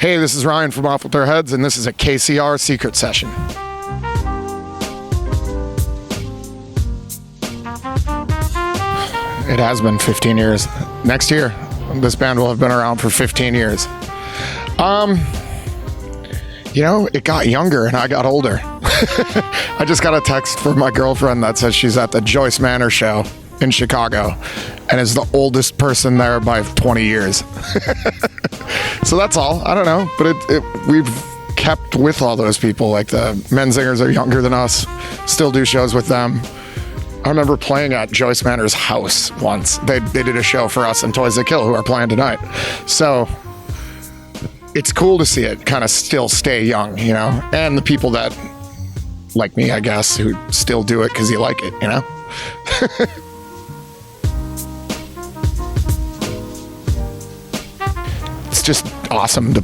Hey, this is Ryan from Off With Their Heads, and this is a KCR secret session. It has been 15 years. Next year, this band will have been around for 15 years. It got younger and I got older. I just got a text from my girlfriend that says she's at the Joyce Manor show in Chicago and is the oldest person there by 20 years. So that's all. I don't know, but we've kept with all those people. Like the Menzingers are younger than us, still do shows with them. I remember playing at Joyce Manor's house once. They did a show for us and Toys That Kill, who are playing tonight. So it's cool to see it kind of still stay young, and the people that, like me, I guess, who still do it because you like it, It's just awesome to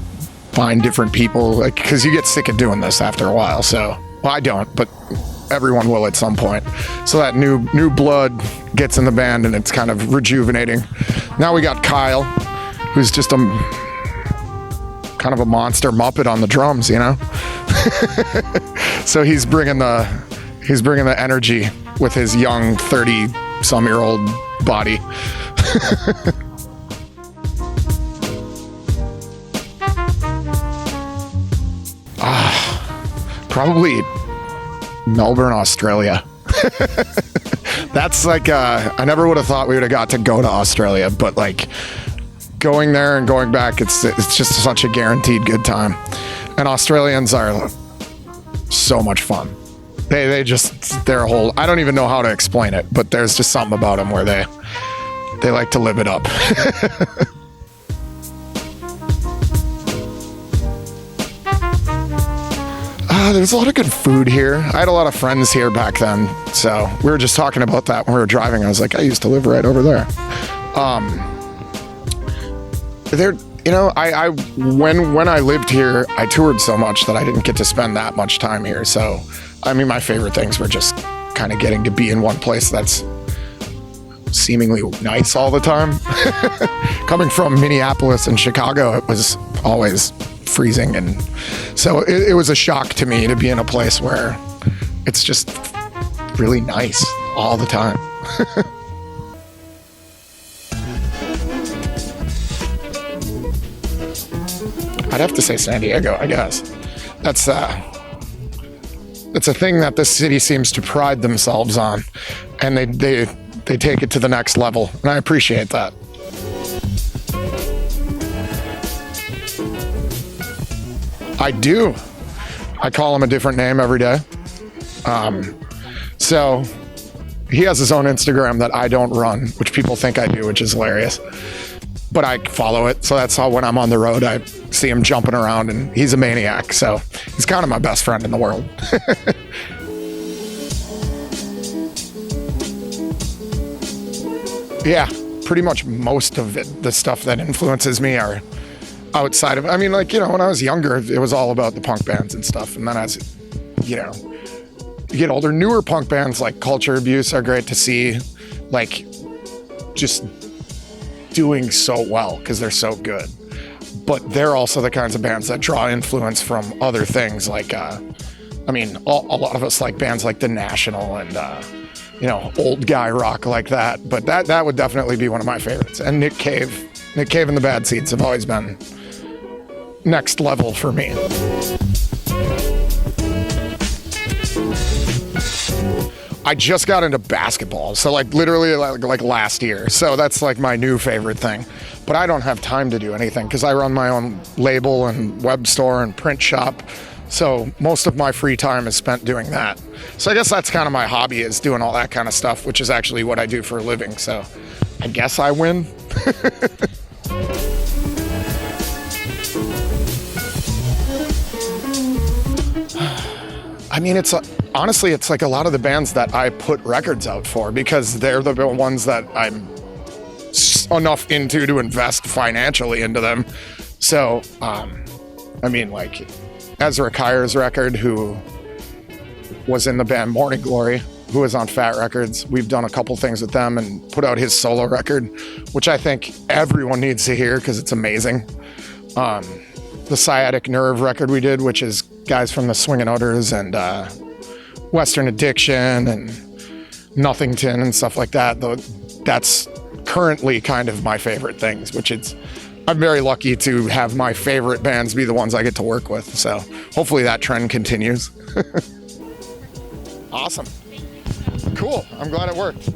find different people, because you get sick of doing this after a while. So, well, I don't, but everyone will at some point. So that new blood gets in the band and it's kind of rejuvenating. Now we got Kyle, who's just kind of a monster Muppet on the drums, So he's bringing the energy with his young 30-some-year-old body. Probably Melbourne, Australia. That's I never would have thought we would have got to go to Australia, but going there and going back, it's just such a guaranteed good time. And Australians are so much fun. They're a whole, I don't even know how to explain it, but there's just something about them where they like to live it up. There's a lot of good food here. I had a lot of friends here back then, so we were just talking about that when we were driving. I was like, I used to live right over there. When I lived here, I toured so much that I didn't get to spend that much time here. So, my favorite things were just kind of getting to be in one place that's seemingly nice all the time. Coming from Minneapolis and Chicago, it was always freezing, and so it was a shock to me to be in a place where it's just really nice all the time. I'd have to say San Diego, I guess. That's a thing that this city seems to pride themselves on, and they take it to the next level, and I appreciate that. I do. I call him a different name every day. So he has his own Instagram that I don't run, which people think I do, which is hilarious. But I follow it. So that's how when I'm on the road, I see him jumping around, and he's a maniac. So he's kind of my best friend in the world. Yeah, pretty much most of it, the stuff that influences me are outside of, when I was younger, it was all about the punk bands and stuff. And then as, you get older, newer punk bands like Culture Abuse are great to see, just doing so well because they're so good. But they're also the kinds of bands that draw influence from other things. A lot of us like bands like The National and, old guy rock like that. But that would definitely be one of my favorites. And Nick Cave and the Bad Seeds have always been next level for me. I just got into basketball, so literally last year. So that's my new favorite thing. But I don't have time to do anything because I run my own label and web store and print shop. So most of my free time is spent doing that. So I guess that's kind of my hobby, is doing all that kind of stuff, which is actually what I do for a living. So I guess I win. Honestly, it's a lot of the bands that I put records out for, because they're the ones that I'm enough into to invest financially into them. So, Ezra Kyer's record, who was in the band Morning Glory, who is on Fat Records. We've done a couple things with them and put out his solo record, which I think everyone needs to hear because it's amazing. the Sciatic Nerve record we did, which is guys from the Swingin' Utters and Western Addiction and Nothington and stuff like that. Though that's currently kind of my favorite things, which is, I'm very lucky to have my favorite bands be the ones I get to work with. So hopefully that trend continues. Awesome. Cool. I'm glad it worked.